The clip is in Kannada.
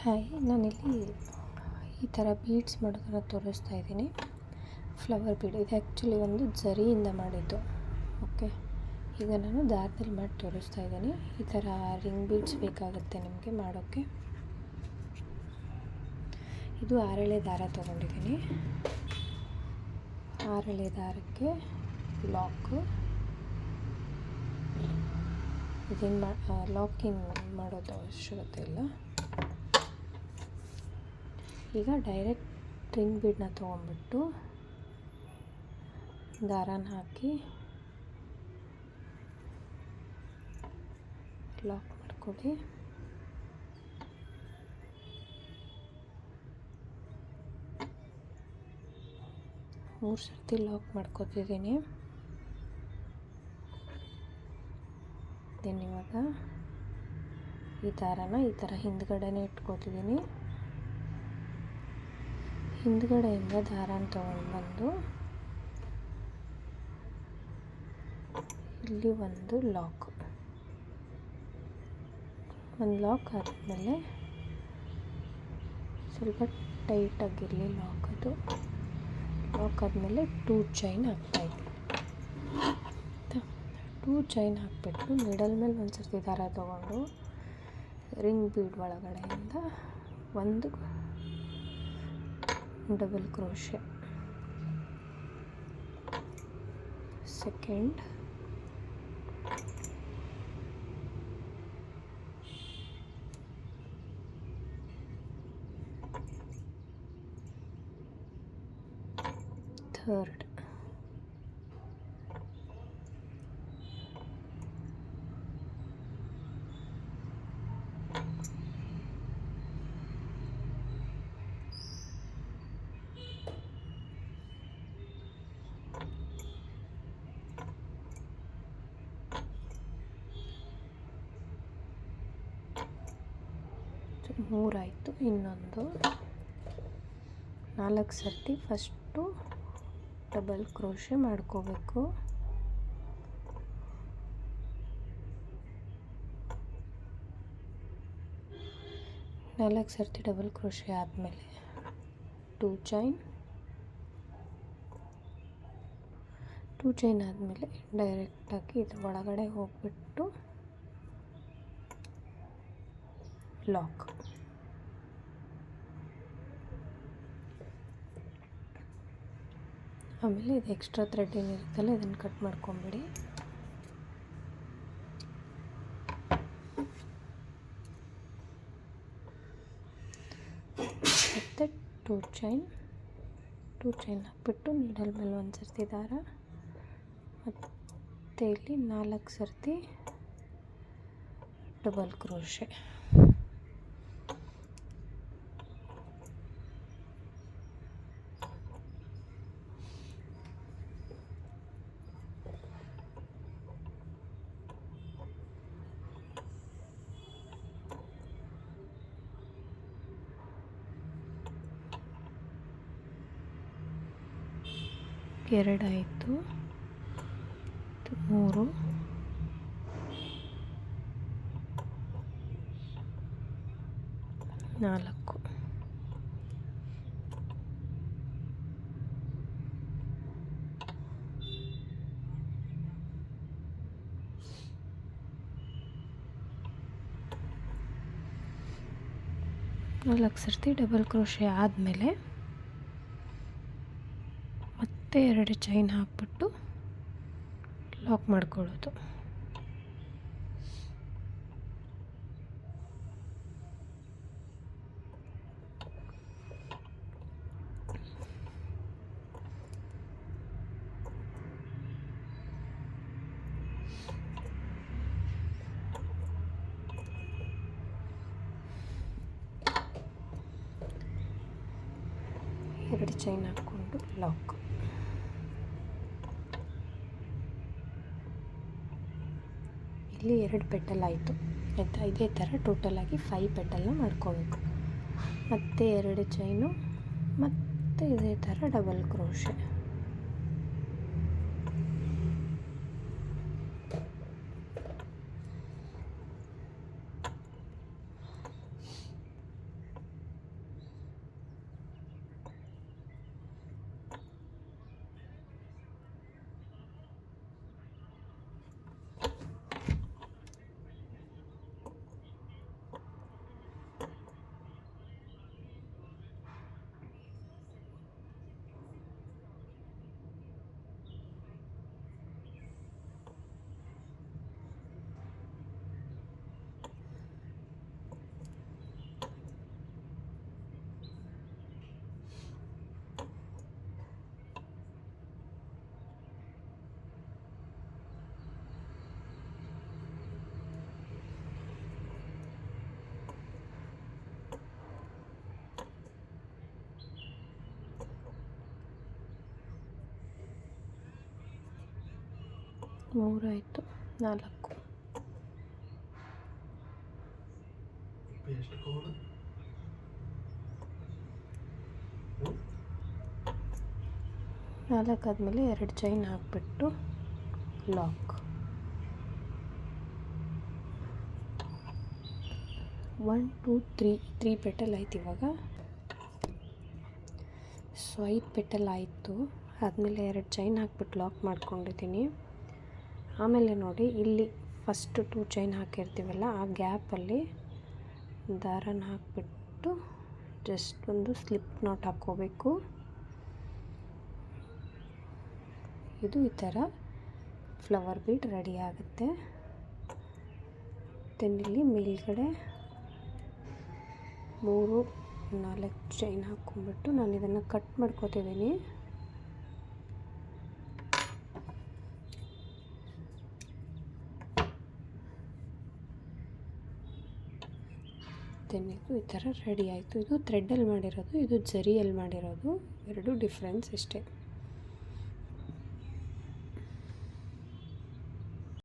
ಹಾಯ್, ನಾನಿಲ್ಲಿ ಈ ಥರ ಬೀಡ್ಸ್ ಮಾಡೋದನ್ನು ತೋರಿಸ್ತಾ ಇದ್ದೀನಿ. ಫ್ಲವರ್ ಬೀಡ್ ಇದು ಆ್ಯಕ್ಚುಲಿ ಒಂದು ಜರಿಯಿಂದ ಮಾಡಿದ್ದು. ಓಕೆ, ಈಗ ನಾನು ದಾರದಲ್ಲಿ ಮಾಡಿ ತೋರಿಸ್ತಾ ಇದ್ದೀನಿ. ಈ ಥರ ರಿಂಗ್ ಬೀಡ್ಸ್ ಬೇಕಾಗುತ್ತೆ ನಿಮಗೆ ಮಾಡೋಕ್ಕೆ. ಇದು 6 ಎಳೆ ದಾರ ತೊಗೊಂಡಿದ್ದೀನಿ. 6 ಎಳೆ ದಾರಕ್ಕೆ ಲಾಕು, ಇದೇನು ಲಾಕಿಂಗ್ ಮಾಡೋದು ಅವಶ್ಯಕತೆ ಇಲ್ಲ. ಈಗ ಡೈರೆಕ್ಟ್ ರಿಂಗ್ ಬೀಡನ್ನ ತೊಗೊಂಡ್ಬಿಟ್ಟು ದಾರಾನ ಹಾಕಿ ಲಾಕ್ ಮಾಡ್ಕೊಳ್ಳಿ. ಮೂರು ಸರ್ತಿ ಲಾಕ್ ಮಾಡ್ಕೊತಿದ್ದೀನಿ. ದೆನ್ ಇವಾಗ ಈ ದಾರಾನ ಈ ಥರ ಹಿಂದ್ಗಡೆನೇ ಇಟ್ಕೊತಿದ್ದೀನಿ. ಹಿಂದ್ಗಡೆಯಿಂದ ದಾರಾನ ತೊಗೊಂಡ್ಬಂದು ಇಲ್ಲಿ ಒಂದು ಲಾಕ್ ಆದಮೇಲೆ ಸ್ವಲ್ಪ ಟೈಟಾಗಿರಲಿ ಲಾಕ್ ಆದಮೇಲೆ 2 ಚೈನ್ ಹಾಕ್ತಾಯಿದ್ದೀನಿ. 2 ಚೈನ್ ಹಾಕಿಬಿಟ್ಟು ಮಿಡಲ್ ಮೇಲೆ ಒಂದು ಸರ್ತಿ ದಾರ ತೊಗೊಂಡು ರಿಂಗ್ ಬೀಡ್ ಒಳಗಡೆಯಿಂದ ಒಂದು ಡಬಲ್ ಕ್ರೋಶೆ, ಸೆಕೆಂಡ್, ಥರ್ಡ್, ಮೂರಾಯಿತು. ಇನ್ನೊಂದು 4 ಸರ್ತಿ ಫಸ್ಟು ಡಬಲ್ ಕ್ರೋಶೆ ಮಾಡ್ಕೋಬೇಕು. ನಾಲ್ಕು ಸರ್ತಿ ಡಬಲ್ ಕ್ರೋಶೆ ಆದಮೇಲೆ 2 ಚೈನ್ ಆದಮೇಲೆ ಡೈರೆಕ್ಟಾಗಿ ಇದ್ರ ಒಳಗಡೆ ಹೋಗ್ಬಿಟ್ಟು ಲಾಕ್. ಆಮೇಲೆ ಇದು ಎಕ್ಸ್ಟ್ರಾ ಥ್ರೆಡ್ ಏನಿರುತ್ತಲ್ಲ ಇದನ್ನು ಕಟ್ ಮಾಡ್ಕೊಂಬಿಡಿ. ಮತ್ತು 2 ಚೈನ್ ಹಾಕ್ಬಿಟ್ಟು ನೀಡಲ್ ಮೇಲೆ ಒಂದು ಸರ್ತಿ ದಾರ, ಮತ್ತು ಇಲ್ಲಿ 4 ಸರ್ತಿ ಡಬಲ್ ಕ್ರೋಶೆ. ಎರಡಾಯಿತು, 3, 4. ನಾಲ್ಕು ಸರ್ತಿ ಡಬಲ್ ಕ್ರೋಶೆ ಆದಮೇಲೆ ಮತ್ತೆ 2 ಚೈನ್ ಹಾಕ್ಬಿಟ್ಟು ಲಾಕ್ ಮಾಡ್ಕೊಳ್ಳೋದು. ಎರಡು ಚೈನ್ ಹಾಕ್ಕೊಂಡು ಲಾಕ್. ಇಲ್ಲಿ 2 ಪೆಟಲ್ ಆಯಿತು ಆಯಿತಾ. ಇದೇ ಥರ ಟೋಟಲಾಗಿ 5 ಪೆಟಲ್ನ ಮಾಡ್ಕೋಬೇಕು. ಮತ್ತು 2 ಚೈನು ಮತ್ತು ಇದೇ ಥರ ಡಬಲ್ ಕ್ರೋಶೆ. 3 ಆಯಿತು, 4 ಆದಮೇಲೆ 2 ಚೈನ್ ಹಾಕ್ಬಿಟ್ಟು ಲಾಕ್. 1 2 3 ಪೆಟಲ್ ಆಯ್ತು ಇವಾಗ. ಸೊ 5 ಪೆಟಲ್ ಆಯಿತು. ಆದಮೇಲೆ 2 ಚೈನ್ ಹಾಕ್ಬಿಟ್ಟು ಲಾಕ್ ಮಾಡ್ಕೊಂಡಿದ್ದೀನಿ. ಆಮೇಲೆ ನೋಡಿ ಇಲ್ಲಿ ಫಸ್ಟ್ 2 ಚೈನ್ ಹಾಕಿರ್ತೀವಲ್ಲ, ಆ ಗ್ಯಾಪಲ್ಲಿ ದಾರನ ಹಾಕ್ಬಿಟ್ಟು ಜಸ್ಟ್ ಒಂದು ಸ್ಲಿಪ್ ನಾಟ್ ಹಾಕ್ಕೋಬೇಕು. ಇದು ಈ ಥರ ಫ್ಲವರ್ ಬೀಡ್ ರೆಡಿ ಆಗುತ್ತೆ. ಇಲ್ಲಿ ಮೇಲ್ಗಡೆ 3-4 ಚೈನ್ ಹಾಕ್ಕೊಂಡ್ಬಿಟ್ಟು ನಾನು ಇದನ್ನು ಕಟ್ ಮಾಡ್ಕೋತಿದ್ದೀನಿ. ಇದು ಈ ಥರ ರೆಡಿ ಆಯಿತು. ಇದು ಥ್ರೆಡ್ಡಲ್ಲಿ ಮಾಡಿರೋದು, ಇದು ಜರಿಯಲ್ಲಿ ಮಾಡಿರೋದು, ಎರಡು ಡಿಫ್ರೆನ್ಸ್ ಇಷ್ಟೇ.